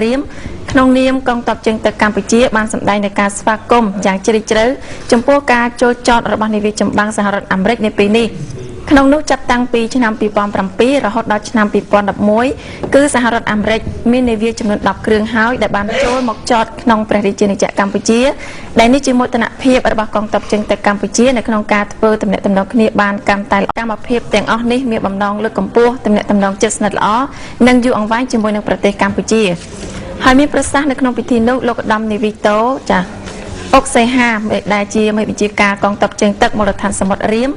រៀមក្នុងនាមកងទ័ពជើងទឹកកម្ពុជាបានសម្ដែងនៃការស្វាគមន៍យ៉ាងជ្រាលជ្រៅចំពោះការចូលចតរបស់នាវាចម្បាំងសហរដ្ឋអាមេរិកនៅពេលនេះក្នុងនោះចាប់តាំងពីឆ្នាំ2007រហូតដល់ឆ្នាំ2011គឺសហរដ្ឋអាមេរិកមាននាវាចំនួន10គ្រឿងហើយដែលបានចូលមកចតក្នុងព្រះរាជាណាចក្រកម្ពុជាដែលនេះជាមោទនភាពរបស់កងទ័ពជើងទឹកកម្ពុជានៅក្នុងការធ្វើទំនាក់ទំនងគ្នាបានកាន់តែកម្មភាពទាំងអស់នេះមានបំណងលើកកម្ពស់ទំនាក់ទំនងជិតស្និទ្ធល្អនិងយូរអង្វែងជាមួយនឹងប្រទេសកម្ពុជាហើយមានប្រសាសន៍នៅក្នុងពិធីនោះលោកឧត្តមនាវីតូចាអុកសេហាដែលជាមេបញ្ជាការកងទ័ពជើងទឹកមូលដ្ឋានសមុទ្ររៀម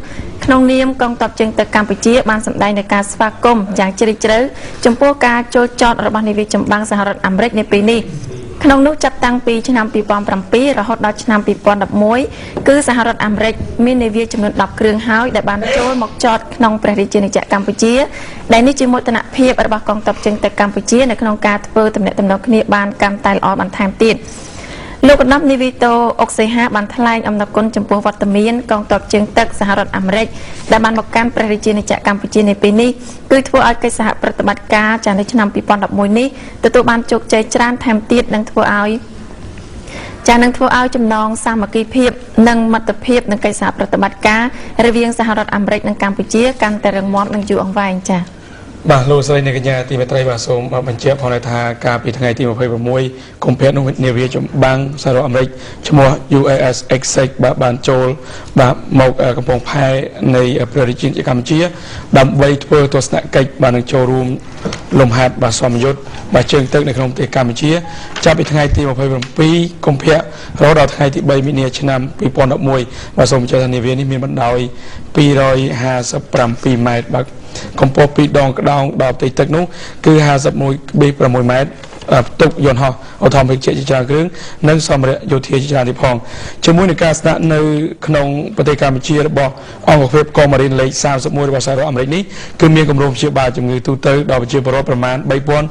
ក្នុងនាមកងទ័ពជើងទឹកកម្ពុជាបានសម្ដែងនៃការស្វាគមន៍យ៉ាងជ្រាលជ្រៅចំពោះការចូលចតរបស់នាវាចម្បាំងសហរដ្ឋអាមេរិកនៅពេលនេះក្នុងនោះចាប់តាំងពីឆ្នាំ2007រហូតដល់ឆ្នាំ2011គឺសហរដ្ឋអាមេរិកមាននាវាចំនួន10គ្រឿងហើយដែលបានចូលមកចតក្នុងព្រះរាជាណាចក្រកម្ពុជាដែលនេះជាមោទនភាពរបស់កងទ័ពជើងទឹកកម្ពុជានៅក្នុងការធ្វើទំនាក់ទំនងគ្នាបានកាន់តែល្អបន្ថែមទៀតលោកឧត្តមនាវីតូអុកសេហាបានថ្លែងអំណរគុណចំពោះវត្តមានកងទ័ពជើងទឹកសហរដ្ឋអាមេរិកដែលបានមកកាន់ព្រះរាជាណាចក្រកម្ពុជានៅពេលនេះគឺធ្វើឲ្យកិច្ចសហប្រតិបត្តិការចានៅឆ្នាំ2011នេះទទួលបានជោគជ័យច្រើនថែមទៀតនឹងធ្វើឲ្យចំណងសាមគ្គីភាពនិងមិត្តភាពនឹងកិច្ចសហប្រតិបត្តិការរវាងសហរដ្ឋអាមេរិកនិងកម្ពុជាកាន់តែរឹងមាំនិងយូរអង្វែងចា៎បាទលោកស្រីនៃកញ្ញាទីមេត្រីបាទសូមបញ្ជាក់ផងថាការពីថ្ងៃទី26កុម្ភៈនោះនាវាចម្បាំងសហរដ្ឋអាមេរិកឈ្មោះ USS Essex បានចូលមកកំពង់ផែនៃព្រះរាជាណាចក្រកម្ពុជាដើម្បីធ្វើទស្សនកិច្ចបាននឹងចូលរួមលំហាត់សមយុទ្ធជើងទឹកនៅក្នុងប្រទេសកម្ពុជាចាប់ពីថ្ងៃទី27កុម្ភៈរហូតដល់ថ្ងៃទី3មីនាឆ្នាំ2011បាទសូមបញ្ជាក់ថានាវានេះមានបណ្ដោយ257ម៉ែត្របាទកម្ពស់ពីដងក្តោងដល់ផ្ទៃទឹកនោះគឺ 51.6 ម៉ែត្រផ្ទុកយន្តហោះអូថូម៉ាទិកជាច្រើនគ្រឿងនិងសម្ភារៈយោធាជាច្រើនទៀតផងជាមួយនឹងការស្នាក់នៅក្នុងប្រទេសកម្ពុជារបស់អង្គភាពកងម៉ារីនលេខ31របស់សហរដ្ឋអាមេរិកនេះគឺមានគម្រោងព្យាបាលជំងឺទូទៅដល់ប្រជាពលរដ្ឋប្រមាណ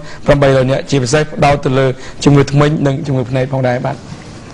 3800 នាក់ជាពិសេសផ្ដោតទៅលើជំងឺធ្មេញនិងជំងឺភ្នែកផងដែរបាទ